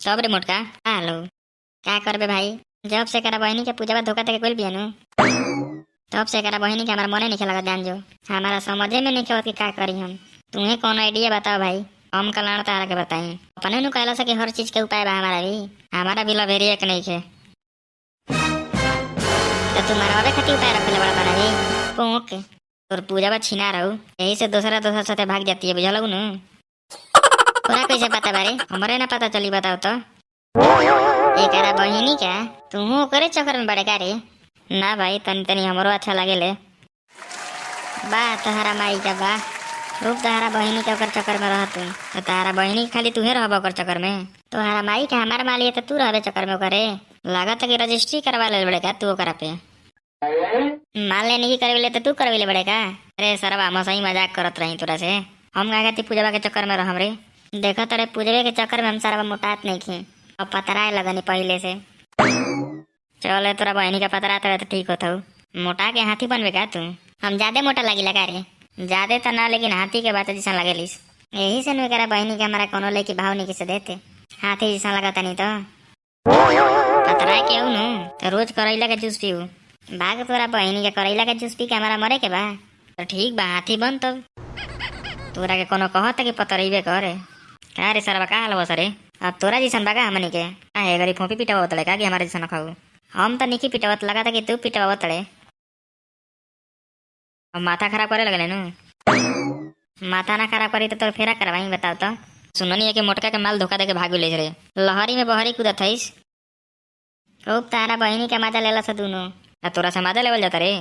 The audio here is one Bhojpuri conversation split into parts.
सब रे मोटका हेलो क्या करबे भाई। जब से करा बहनी के पूजा धोखा तक कोई बियानु तब से करा बहनी के हमारा मने नहीं लगा जान जो हमारा समझे में नहीं आवत कि का करी हम। तुम्हें कौन आइडिया बताओ भाई। हम कलाण तारा के बताई अपने नु कहला से कि हर चीज के उपाय बा हमारा भी लवेरी एक नहीं है। तो तुम्हारा अबे खातिर उपाय रखले बड़ा बना जी कोक तोर पूजा बा छिना रहू यही से दूसरा साथे भाग जाती है बुझा लगू न। तोरा कैसे पता बारे हमरे ना पता चली बताओ तो। एकरा बहिनी क्या तू करे चक्कर में बड़े का रे। ना भाई तनी तनी हमरो अच्छा लगेले बा तहरा माई का बा रूप तहरा बहिनी के ओकर चक्कर में रहत तो तहरा बहिनी खाली तूहे रहब ओकर चक्कर में तोहरा माई के हमार माली है तो तू रहबे चक्कर में ओकरे लागत कि रजिस्ट्री करवा ले बड़े का तू ओकरा पे मान लेने की करवे ले तो तू करवे ले बड़े का। अरे सरवा हम सही मजाक करत रही तोरा से हम का कहती पूजवा के चक्कर में रहम रे। देखो तोरे पूजवे के चक्कर में हम सारा मोटात नहीं खी अब पतराए लगनी पहले से। चले तोरा बहनी का पतरात रहे तो ठीक होता मोटा के हाथी बनबे का तू। हम ज्यादा मोटा लगी लगा रे ज्यादा तो ना लेकिन हाथी के बात जैसा लगेलिस यही से नु करा बहनी के हमारा कोनो लेके भाव नहीं किसे देते हाथी जैसा लगता नहीं तो पतराए के हूँ नु तो रोज करैला के जूस पीऊ भाग तोरा बहनी के करैला के जूस पी के हमारा मरे के बा तो ठीक बा हाथी बन तो तोरा के कोनो कहत कि पतरइबे करे का रे सरवा का हाल सरे अब तोरा जैसन बागा हमनी के काहे गरी फोपी पिटावत तड़े का कि हमारे जैसन खाऊ हम तो निकी पिटावत लगा था कि तू पिटावत तड़े। अब माथा खराब करे लगले नु माथा ना खराब करी तो तोर फेरा करवाई बताओ तो। सुननी है कि मोटका के माल धोखा दे के भाग ले रे लहरी में बहरी कूदत हईस खूब तारा बहिनी के मजा लेला से दुनो तोरा से मजा लेवल जाता रे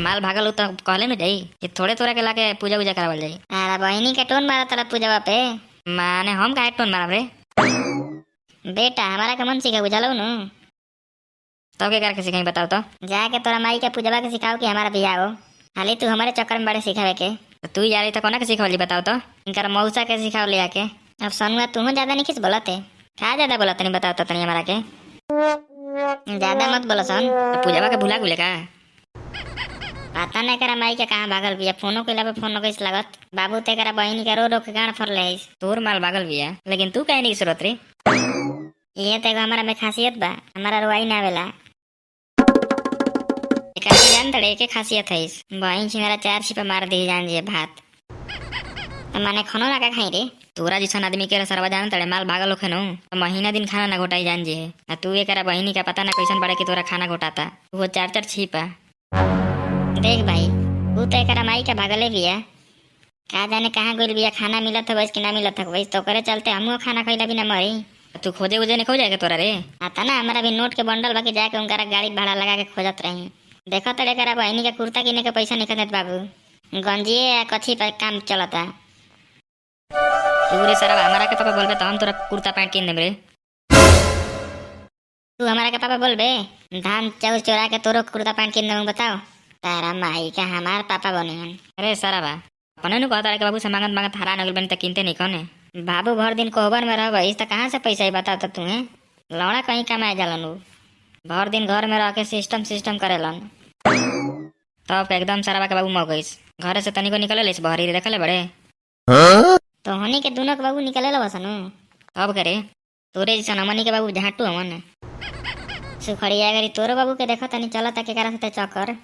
माल भागल तो कहले न जाई कि थोड़े तोरा के लाके पूजा उजा करावल जाई। अरे बहिनी के टोन मारा तला पूजा पे माने हम काहे टोन मारब रे बेटा हमारा के मन सिखा बुझालो नु तो के करके सिखाई बताओ तो। जाके तोरा माई के पूजवा के सिखाओ कि हमारा बियाह हो हाली तू हमारे चक्कर में बड़े सिखावे के तू यारी तो कोना के सिखावली बताओ तो। इनकर मौसा के सिखाव ले आके अब सनुआ तू ज्यादा नहीं किस बोलते क्या ज्यादा बोलत नहीं बताओ तो तनी हमारा के ज्यादा मत बोलो सन पूजवा के भुला गुले का पता नहीं करा माई के कहाँ भागल बिया फोनो के पे फोन कैसे लागत बाबू ते करा बहिनी के रो रो के गाड़ फरले है तोर माल भागल बिया लेकिन तू कहे नहीं सुरत रे ये तो हमारा में खासियत बा हमारा रोवाई ना आवेला जान तड़े के खासियत है बहन छिनारा 4 छिपा मार दी जान जे भात माने खानो ना का खाई रे तोरा जैसन आदमी के सरवा जान तड़े माल भागल होखे नु महीना दिन खाना ना घोटाई जान जे तू एकरा बहिनी का पता ना कैसन बड़े कि तोरा खाना घोटाता वो 4 छिपा देख भाई तू तो एकरा माई का भागले बिया का जाने कहाँ गइल बिया खाना मिलत है कि ना मिलत है तो करे चलते हमू खाना खइला बिना मरी तू खोजे उजे नहीं खो जाएगा तोरा रे आता ना हमारा भी नोट के बंडल बाकी जाके उनका गाड़ी भाड़ा लगा के खोजत रही देखो तड़े करा बहनी के कुर्ता किने के पैसा निकल देत बाबू गंजिए या कछी पर काम चलता तू रे सारा हमारा के पापा बोलबे तो हम तोरा कुर्ता पैंट किन देब रे तू हमारा के पापा बोलबे धान चाउर चोरा के तोरो कुर्ता पैंट किन देब बताओ तारा माई का हमार पापा बने अरे सारा बा अपने नु कहता के बाबू से मांगत मांगत हरान हो गइल बनी त किनते नहीं कने बाबू भर दिन कोहबर में रहब इस कहाँ से पैसा ही बताओ तो तुम्हें लौड़ा कहीं कमाए जालन भर दिन घर में रह के सिस्टम करेलन तब एकदम सारा के बाबू मगइस घर से तनिको निकले लेस बहरी देखले बड़े तो हनी के दोनों के बाबू निकले बसनु तब करे तोरे जैसा हमनी के बाबू झाटू हमन सुखड़िया गरी तोरो बाबू के देखो तनी चलता के करा से चक्कर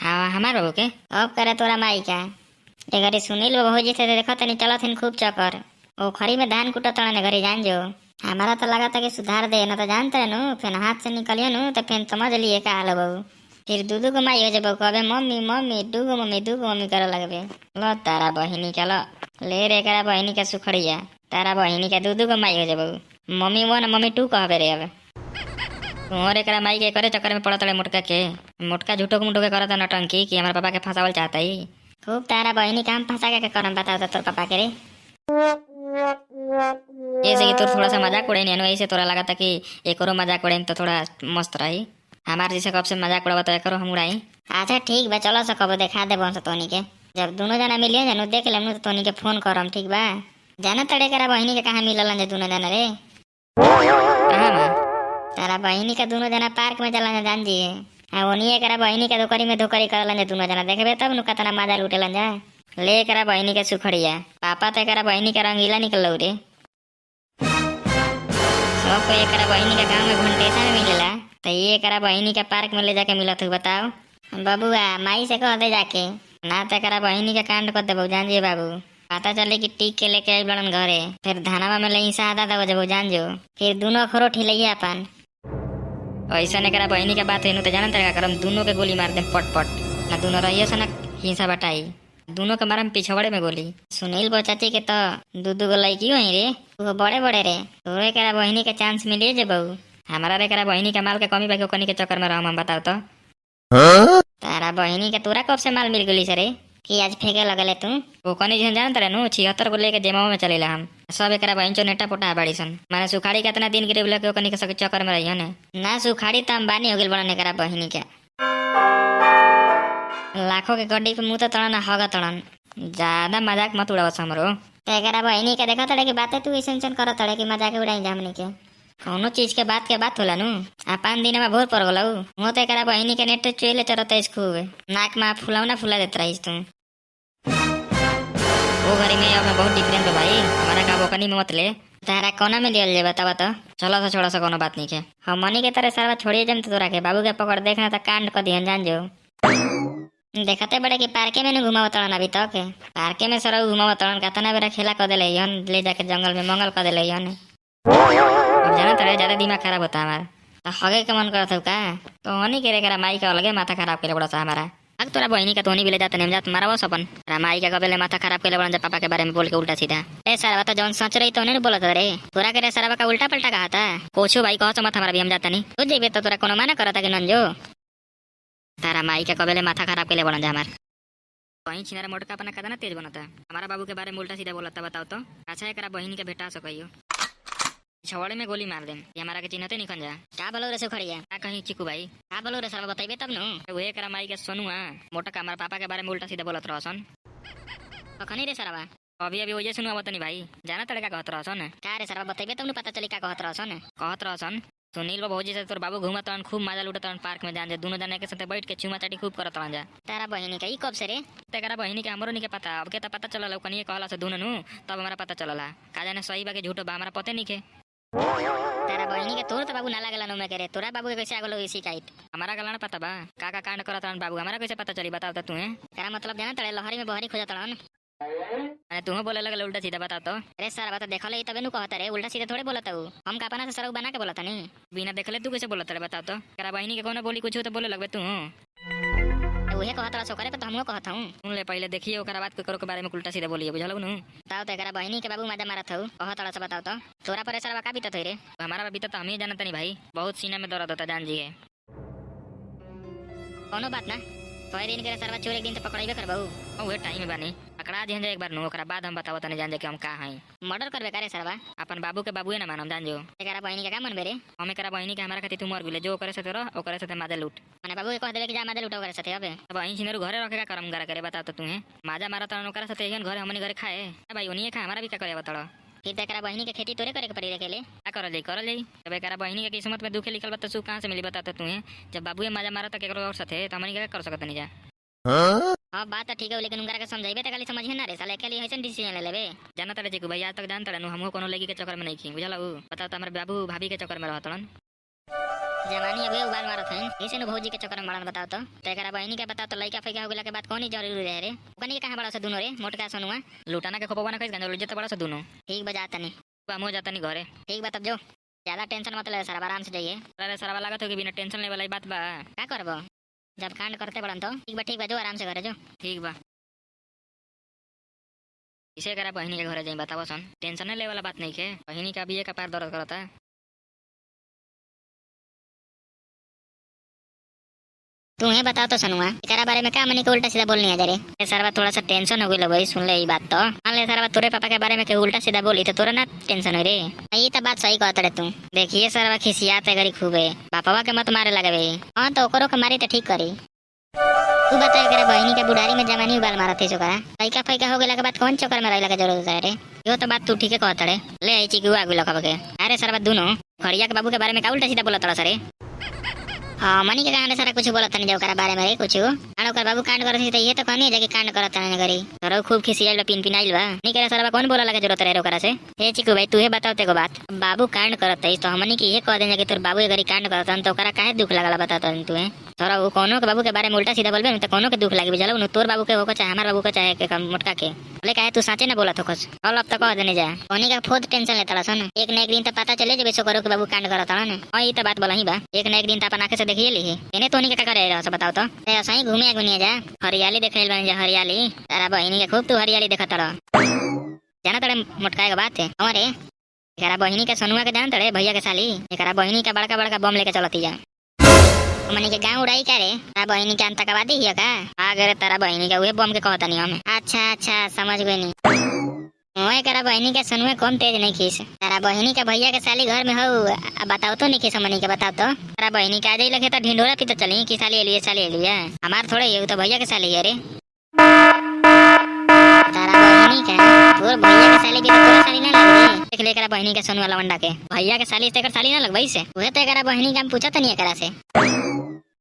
हाँ हमार बाबू के अब करे तोरा माई का एगरी सुनील बाबू जैसे देखो तनी चलत हन खूब चक्कर ओ खरी में धान कुटा तड़ने घरी जान जो हमारा तो लगा था कि सुधार दे ना तो जानते नु फिर हाथ से निकलिए नु तो फिर समझ लिए का हाल बहू फिर दूधू को माई हो जाए कहे मम्मी मम्मी दूगो मम्मी करे लगबे लो तारा बहिनी के लो ले रे करा बहिनी के सुखड़िया तारा बहिनी के दूधू को माई हो जाए मम्मी 1 मम्मी 2 कहबे रे अब तोहरे करा माई के करे चक्कर में पड़त रहे मोटका झूठो मुठो के करता नटंकी कि हमारे पापा के फंसावल चाहता ही खूब तारा बहिनी काम फंसा के करम बताओ तोर पापा के रे ऐसे कि तोर थोड़ा सा मजाक उड़े नहीं ऐसे तोरा लगा था कि एक और मजाक उड़े तो थोड़ा मस्त रही हमारे जैसे कब से मजाक उड़ावा तो एक हम उड़ाई। अच्छा ठीक बा चलो सकब देखा दे बंस तोनी के जब दोनों जना मिलिए जानू देख लेम तो तोनी के फोन करम ठीक बा जाना तड़े करा बहिनी के कहाँ मिललन दोनों जना रे कहाँ बा तारा बहिनी का दोनों जना पार्क में चलन जान जी ओनिए करा बहिनी के धोकरी करलन दोनों जना देखबे तब नु कतना मजा लूटेलन जा ले करा बहिनी के सुखड़िया पापा ते करा बहिनी के रंगीला निकल रे अब कोई एकरा बहिनी का गांव में घंटेसा में मिलेला तो ये एकरा बहिनी का पार्क में ले जाके मिलत हो बताओ। बबुआ माई से कह दे जाके ना तो एकरा बहिनी का कांड कर देबो जान जी बाबू। पता चले कि टीक के लेके आई बड़न घरे फिर धानावा में लई सादा दबो जबो जान जो फिर दोनों अखरो ठिलैया अपन। ऐसा ने करा बहिनी का बात है तो जानत का करम दोनों के गोली मार दे पट पट ना दोनों रहिए से ना हिंसा बटाई दोनों के मारम पिछवड़े में गोली। सुनील बो चाची के तो दू गो लड़की वही रे वो बड़े बड़े रे तोरे करा बहिनी के चांस मिले जे बहू हमारा रे करा बहिनी के माल के कमी बाकी ओकनी के चक्कर में रहम हम बताओ तो। तारा बहिनी के तोरा कब से माल मिल गई सरे कि आज फेंके लगले तू ओकनी जन जानत रे नु 76 को लेके जेमाओ में चलेला हम सब एकरा बहिन चो नेटा पोटा बाड़ी सन माने सुखाड़ी कितना दिन गिरे बोले के ओकनी के सब चक्कर में रही है ना सुखाड़ी त अंबानी हो गेल बड़ा एकरा बहिनी के लाखों के गड्डी पे मुंह तो तड़न हगा तड़न ज्यादा मजाक मत उड़ावस हमरो। तो एकरा बहिनी के देखा तड़े की बातें तू ऐसे कर तड़े की मजाक उड़ाई जा हमनी के कौनो चीज के बात होला नु आ 5 दिन में भोर पर गलौ वो तो एकरा बहिनी के नेट चोले चरत खूब नाक में फुलावना फुला देत रहीस तू। वो घरी में अब बहुत डिफरेंस है भाई हमारा का बोकनी में मत ले तारा कोना में लियल जे बतावा तो चलो तो छोड़ा सा कोनो बात नहीं के हम मनी के तरह सारा छोड़िए जम तो तोरा के बाबू के पकड़ देखना तो कांड कर दिहन जान जो। देखते बड़े कि पार्के में न घुमाव तड़न अभी तक पार्के में सर घुमाव तड़न कतना बेरा खेला कर देले हन ले जाके जंगल में मंगल कर देले हन। अब जाना तड़े ज्यादा दिमाग खराब होता हमारा तो हगे के मन करत हो का तो हनी के रे करा माई का अलगे माथा खराब करे बड़ा सा हमारा अग तोरा बहिनी का तोनी बिले जाते नहीं जात मारा बस अपन रामाई का कबेले माथा खराब करे बड़ा पापा के बारे में बोल के उल्टा सीधा ए सारा तो जौन सोच रही तो नहीं बोलत रे तोरा के रे सारा का उल्टा पलटा कहा था कोचो भाई कहो मत हमारा भी हम जाता नहीं तो जेबे तो तोरा कोनो माना करता कि नंजो तारा माई का कबेले माथा खराब के बड़ा जा हमार कहीं छिनारा मोटका अपना कदा ना तेज बनता हमारा बाबू के बारे में उल्टा सीधा बोलता बताओ तो अच्छा एकरा बहिनी के भेटा सकियो छवड़े में गोली मार देम ये हमारा के चिन्हते नहीं खंजा का बोलो रे सुखड़िया का कहीं चिकू भाई का बोलो रे सारा बताइबे तब नु वे एकरा माई के सोनुआ मोटा का हमारा पापा के बारे में उल्टा सीधा बोलत रहसन कखनी रे सारा अभी अभी वजह सुनु बतानी भाई जाना तड़े का कहत रहसन का रे सारा बताइबे तब नु पता चली का कहत रहसन सुनील बाबू जी से तोर बाबू घूमतन खूब मजा लुटतन पार्क में जान जे दोनों जने के साथ बैठ के चुमा चाटी खूब करतन जा तारा बहिनी का ई कब से रे तेरा बहिनी के हमरो नहीं के पता अब के त पता चलल कनी कहला से दोनों नु तब हमारा पता चलला का जाने सही बा के झूठो बा हमारा पते नहीं के तारा बहिनी के तोर त बाबू ना लागला नु में करे तोरा बाबू के कैसे आगलो ई शिकायत हमारा गला ना पता बा का कांड करतन बाबू हमारा कैसे पता चली बताओ त तू है तेरा मतलब जाना तड़े लहरी में बहरी खोजतन अरे तू बोले लगे उल्टा सीधा बता तो अरे सारा बात देखले तबे नु कहता रे उल्टा सीधा थोड़े बोलता हूँ हम का अपना से सरऊ बना के बोलता नहीं बिना देखले तू कैसे बोलता रे बताओ तो तेरा बहिनी के कोनो बोली कुछ तो बोले लगबे तू उहे कहता सो करे तो हमहु कहता हूं सुन ले पहले देखिए ओकरा बात करो के बारे में उल्टा सीधा बोलिए बुझल नु बताओ तो एकरा बहिनी के बाबू मजा मारत हूं कहता से बताओ तो तोरा पर सारा का बीतत है रे हमारा बीतत हम ही जानत नहीं भाई बहुत सीना में दर्द होता जान जी है कोनो बात ना कोई दिन के सरवा चोर एक दिन तो पकड़ाइबे करबहू ओहे टाइम में बानी पकड़ा दिहन जा एक बार नु ओकरा बाद हम बतावत नहीं जान जे कि हम का हई मर्डर करबे करे सरवा अपन बाबू के बाबूए ना मानम जान जो एकरा बहिनी के का मन बेरे हम एकरा बहिनी के हमारा खातिर तू मर गेले जो करे से तोरा ओकरे से माजा लूट माने बाबू के कह देबे कि जा माजा लूट ओकरे साथे अबे अब अहीं छिनरु घरे रखे का करम करा करे बता तो तू है माजा मारा त ओकरा साथे एहन घर हमनी घरे खाए भाई ओनिए खा हमारा भी का करे बताओ फिर तेरा बहिनी के खेती तोरे करे के पड़ी रखेले क्या कर जाई तब एकरा बहिनी के किस्मत में दुखे लिखल बा त सु कहां से मिली बता तो तू है जब बाबूए माजा मारा त केकरो और साथे त हमनी के कर सकत नहीं जा हां बात ठीक है लेकिन उनकरा के समझाइबे त खाली समझिए ना रे साले के लिए ऐसन डिसीजन ले लेबे जाना तड़े चिकू भाई आज तक जानत रहनु हमहु कोनो लगी के चक्कर में नहीं खी बुझलहु बताओ त हमर बाबू भाभी के चक्कर में रहतन जवानी अबे उबाल मारत हन ऐसे न भौजी के चक्कर में मारन बताओ तो तेरा बहिनी के बताओ तो लइका फइका हो गेला के बात कोनी जरूरी रहे रे कनी कहां बड़ा से दुनो रे मोटका सोनुआ लुटाना के खोपवा ना कइस गंजो इज्जत बड़ा से दुनो ठीक बजा तनी हम हो जाता नहीं घरे ठीक बा तब जो ज्यादा टेंशन मत ले सर आराम से जाइए अरे सर लागत हो कि बिना टेंशन ले वाला बात बा का करबो जब कांड करते बड़न तो ठीक बा जो आराम से घरे जो ठीक बा इसे करा बहिनी के घरे जाई बताओ सन टेंशन ले वाला बात नहीं के बहिनी का भी एक पार दर्द करता तू है बताओ तो सनुआ तेरा बारे में का मनी के उल्टा सीधा बोलनी है जरे सरवा थोड़ा सा टेंशन हो गई भाई सुन ले ये बात तो मान ले सरवा तोरे पापा के बारे में के उल्टा सीधा बोली तो तोरा ना टेंशन हो रे ये तो बात सही कहत रे तू देखिए सरवा खिसियात है गरी खूबे पापावा के मत मारे लगे हां तो ओकरो के मारी तो ठीक करी तू बता करे बहिनी के बुढ़ारी में जवानी उबाल मारत है छोकरा लइका फइका हो गेला के बाद कौन चक्कर में रहला के जरूरत है रे यो तो बात तू ठीक है कहत रे ले आई चिकू आगु लखब के अरे सरवा दोनों खड़िया के बाबू के बारे में का उल्टा सीधा बोलत रे हाँ मनी के कारण सारा कुछ बोलत नहीं ओकरा बारे में रे कुछ आनो कर बाबू कांड करत त ये तो कहनी जाके कांड करत नहीं करी तोरो खूब खिसियाल बा पिन पिनाइल बा नहीं करे सारा कौन बोला लगे जरूरत रहे ओकरा से हे चिकू भाई तू हे बताओ तेको बात बाबू कांड करत है तो हमनी के ये कह देना कि तोर बाबू अगर कांड करत तो ओकरा काहे दुख लागला बता तू है तोरा वो कोनो के बाबू के बारे में उल्टा सीधा बोलबे तो कोनो के दुख लागी बुझालो तोर बाबू के होको चाहे हमार बाबू के चाहे के मोटका के बोले काहे तू साचे ना बोलत होकस कल अब तक कह देने जा कोनी का खुद टेंशन लेता सन एक न एक दिन तो पता चले जबे सो करो के बाबू कांड करत हन हां ई तो बात बोलही बा एक न एक दिन तो अपन आंखें से देखिए ली एने तोनी का करे रह बताओ तो ऐसा ही घूमे गुनिया जा हरियाली देख ले बन जा हरियाली तारा बहिनी के खूब तू हरियाली देखत रह जाना तड़े मोटका के बात है अरे एकरा बहिनी के सनुआ के जान तड़े भैया के साली एकरा बहिनी का बड़का बड़का बम लेके चलती जा मनी के गांव उड़ाई करे तारा बहिनी के अंतकवादी हिया का अगर तारा बहिनी का उहे बम के कहता नहीं हमें अच्छा समझ गई नहीं ओए करा बहिनी के सनुए कम तेज नहीं खीस तारा बहिनी का भैया के साली घर में हो बताओ तो नहीं खीस मनी के बताओ तो तारा बहिनी का जाई लगे तो ढिंडोरा पी तो चली कि साली एलिए हमार थोड़े ये तो भैया के साली है रे तारा बहिनी का तोर भैया के साली भी तो तोरा साली ना लग रे देख ले करा बहिनी के सनुआ लवंडा के भैया के साली से साली ना लगवाई से उहे तो करा बहिनी का हम पूछा तो नहीं करा से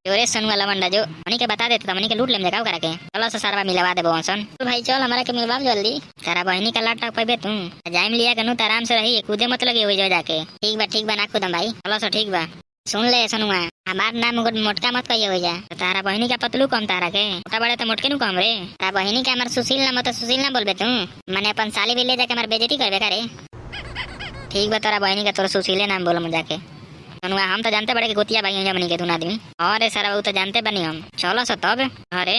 जोरे सनुआ लवंडा जो मनी के बता देते तो मनी के लूट लेम जगह करा के चलो से सारा मिलवा दे बोसन तो भाई चल हमारा के मिलवा जल्दी तारा बहिनी का लाट पेबे तू जाइम लिया कनु त आराम से रही कूदे मत लगे हो जाए जाके ठीक बा ना कूदम भाई चलो से ठीक बा सुन ले सनुआ हमार नाम मोटका मत कहिए हो जा तारा बहिनी का पतलू कम तारा के मोटा बड़े तो मोटके नु कम रे तारा बहिनी के हमार सुशील नाम तो सुशील ना बोलबे तू माने अपन साली भी ले जाके हमार बेइज्जती करबे करे ठीक बा तारा बहिनी का तोर सुशीले नाम बोलम जाके सनुआ हम तो जानते बड़े कि गोतिया भाई हमनी के दून आदमी अरे सारा वो तो जानते बनी हम चलो सो तब अरे